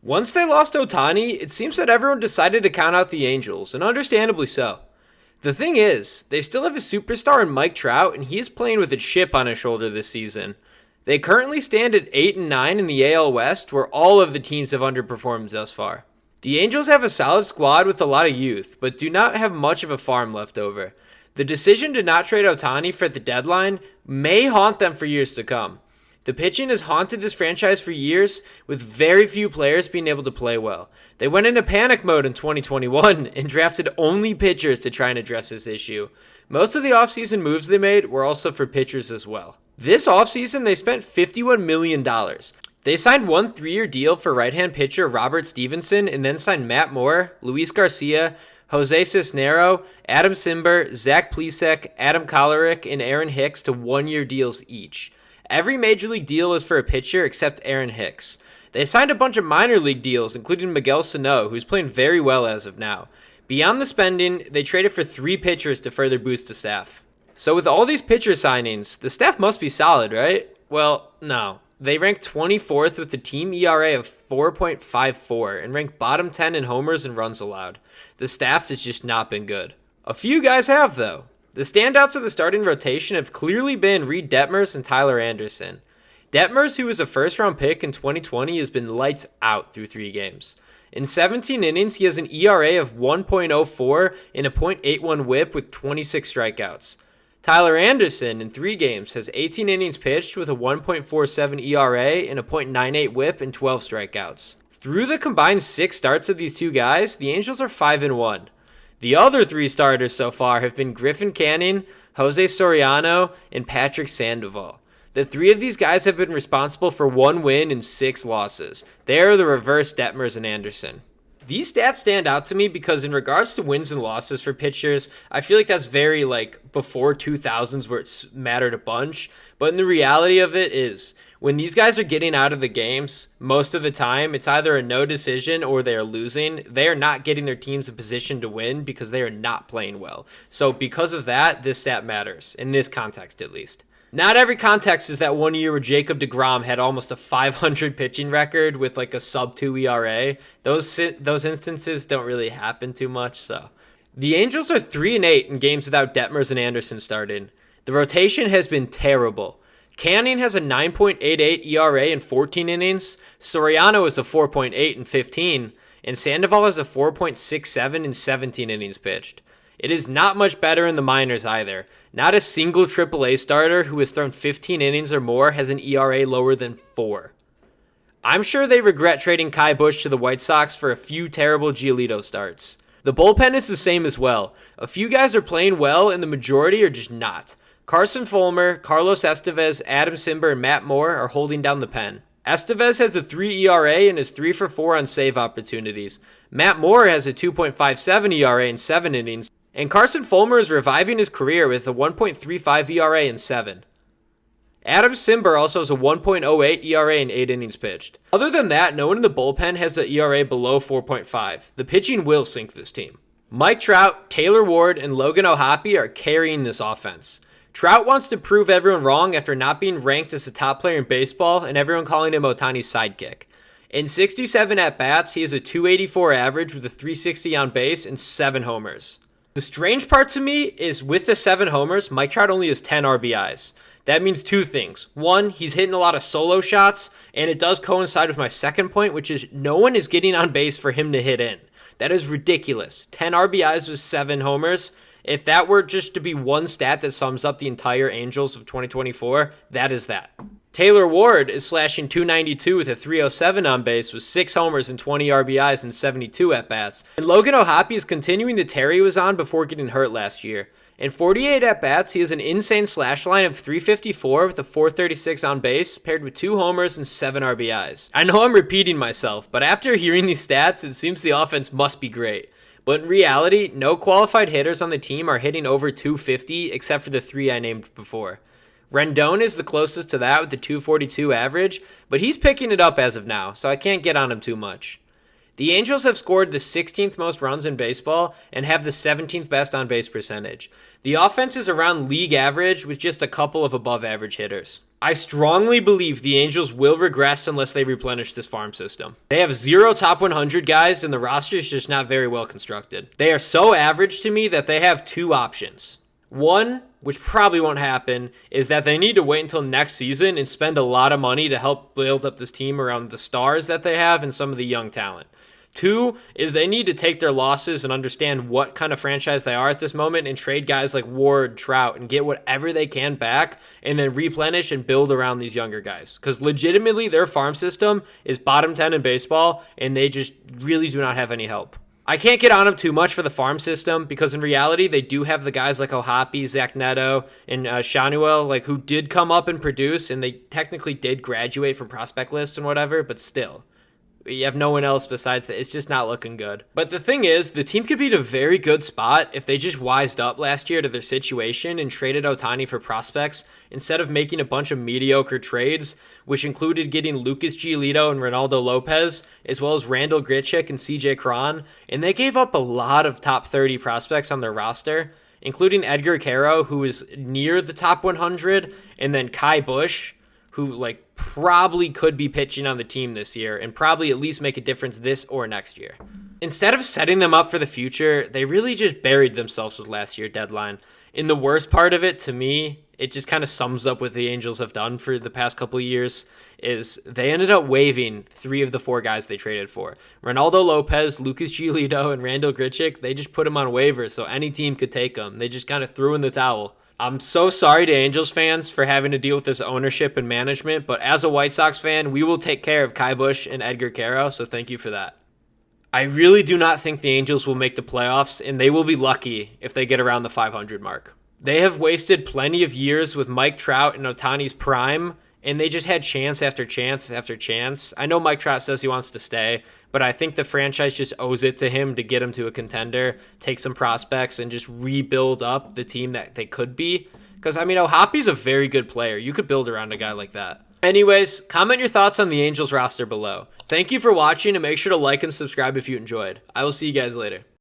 Once they lost Ohtani, it seems that everyone decided to count out the Angels, and understandably so. The thing is, they still have a superstar in Mike Trout, and he is playing with a chip on his shoulder this season. They currently stand at 8 and 9 in the AL West, where all of the teams have underperformed thus far. The Angels have a solid squad with a lot of youth, but do not have much of a farm left over. The decision to not trade Ohtani for the deadline may haunt them for years to come. The pitching has haunted this franchise for years, with very few players being able to play well. They went into panic mode in 2021 and drafted only pitchers to try and address this issue. Most of the offseason moves they made were also for pitchers as well. This offseason, they spent $51 million. They signed one 3-year deal for right-hand pitcher Robert Stevenson and then signed Matt Moore, Luis Garcia, Jose Cisnero, Adam Simber, Zach Plesac, Adam Kolarek, and Aaron Hicks to 1-year deals each. Every major league deal is for a pitcher except Aaron Hicks. They signed a bunch of minor league deals, including Miguel Sano, who's playing very well as of now. Beyond the spending, they traded for 3 pitchers to further boost the staff. So with all these pitcher signings, the staff must be solid, right? Well, no. They ranked 24th with a team ERA of 4.54 and ranked bottom 10 in homers and runs allowed. The staff has just not been good. A few guys have, though. The standouts of the starting rotation have clearly been Reed Detmers and Tyler Anderson. Detmers, who was a first-round pick in 2020, has been lights out through 3 games. In 17 innings, he has an ERA of 1.04 and a .81 whip with 26 strikeouts. Tyler Anderson, in 3 games, has 18 innings pitched with a 1.47 ERA and a .98 whip and 12 strikeouts. Through the combined 6 starts of these 2 guys, the Angels are 5-1. The other 3 starters so far have been Griffin Canning, Jose Soriano, and Patrick Sandoval. The 3 of these guys have been responsible for 1 win and 6 losses. They are the reverse Detmers and Anderson. These stats stand out to me because in regards to wins and losses for pitchers, I feel like that's very before 2000s where it's mattered a bunch. But in the reality of it is, when these guys are getting out of the games, most of the time, it's either a no decision or they are losing. They are not getting their teams in position to win because they are not playing well. So because of that, this stat matters, in this context at least. Not every context is that one year where Jacob deGrom had almost a 500 pitching record with a sub-2 ERA. Those instances don't really happen too much, so. The Angels are 3-8 in games without Detmers and Anderson starting. The rotation has been terrible. Canning has a 9.88 ERA in 14 innings, Soriano is a 4.8 in 15, and Sandoval has a 4.67 in 17 innings pitched. It is not much better in the minors either. Not a single AAA starter who has thrown 15 innings or more has an ERA lower than 4. I'm sure they regret trading Kai Busch to the White Sox for a few terrible Giolito starts. The bullpen is the same as well. A few guys are playing well and the majority are just not. Carson Fulmer, Carlos Estevez, Adam Simber, and Matt Moore are holding down the pen. Estevez has a 3 ERA and is 3 for 4 on save opportunities. Matt Moore has a 2.57 ERA in 7 innings. And Carson Fulmer is reviving his career with a 1.35 ERA in 7. Adam Simber also has a 1.08 ERA in 8 innings pitched. Other than that, no one in the bullpen has an ERA below 4.5. The pitching will sink this team. Mike Trout, Taylor Ward, and Logan O'Hoppe are carrying this offense. Trout wants to prove everyone wrong after not being ranked as the top player in baseball and everyone calling him Ohtani's sidekick. In 67 at-bats, he has a 284 average with a 360 on base and 7 homers. The strange part to me is with the 7 homers, Mike Trout only has 10 RBIs. That means 2 things. 1, he's hitting a lot of solo shots, and it does coincide with my second point, which is no one is getting on base for him to hit in. That is ridiculous. 10 RBIs with 7 homers. If that were just to be one stat that sums up the entire Angels of 2024, that is that. Taylor Ward is slashing .292 with a 307 on base with 6 homers and 20 RBIs and 72 at-bats. And Logan O'Hoppe is continuing the tear he was on before getting hurt last year. In 48 at-bats, he has an insane slash line of 354 with a 436 on base, paired with 2 homers and 7 RBIs. I know I'm repeating myself, but after hearing these stats, it seems the offense must be great. But in reality, no qualified hitters on the team are hitting over 250 except for the 3 I named before. Rendon is the closest to that with the 242 average, but he's picking it up as of now, so I can't get on him too much. The Angels have scored the 16th most runs in baseball and have the 17th best on-base percentage. The offense is around league average with just a couple of above-average hitters. I strongly believe the Angels will regress unless they replenish this farm system. They have 0 top 100 guys, and the roster is just not very well constructed. They are so average to me that they have 2 options. One, which probably won't happen, is that they need to wait until next season and spend a lot of money to help build up this team around the stars that they have and some of the young talent. 2 is they need to take their losses and understand what kind of franchise they are at this moment and trade guys like Ward, Trout, and get whatever they can back and then replenish and build around these younger guys. Because legitimately, their farm system is bottom 10 in baseball, and they just really do not have any help. I can't get on them too much for the farm system because in reality, they do have the guys like Ohapi, Zach Neto, and Shanuel, like who did come up and produce, and they technically did graduate from prospect list and whatever, but still. You have no one else besides that. It's just not looking good. But the thing is, the team could be in a very good spot if they just wised up last year to their situation and traded Ohtani for prospects instead of making a bunch of mediocre trades, which included getting Lucas Giolito and Ronaldo Lopez, as well as Randall Grichuk and CJ Cron, and they gave up a lot of top 30 prospects on their roster, including Edgar Caro, who is near the top 100, and then Kai Bush, who probably could be pitching on the team this year and probably at least make a difference this or next year. Instead of setting them up for the future, they really just buried themselves with last year's deadline. And the worst part of it, to me, it just kind of sums up what the Angels have done for the past couple of years, is they ended up waiving 3 of the 4 guys they traded for. Ronaldo Lopez, Lucas Giolito, and Randall Grichuk, they just put them on waivers so any team could take them. They just kind of threw in the towel. I'm so sorry to Angels fans for having to deal with this ownership and management, but as a White Sox fan, we will take care of Kai Bush and Edgar Caro, so thank you for that. I really do not think the Angels will make the playoffs, and they will be lucky if they get around the 500 mark. They have wasted plenty of years with Mike Trout in Ohtani's prime, and they just had chance after chance after chance. I know Mike Trout says he wants to stay, but I think the franchise just owes it to him to get him to a contender, take some prospects, and just rebuild up the team that they could be. Because, Ohapi's a very good player. You could build around a guy like that. Anyways, comment your thoughts on the Angels roster below. Thank you for watching, and make sure to like and subscribe if you enjoyed. I will see you guys later.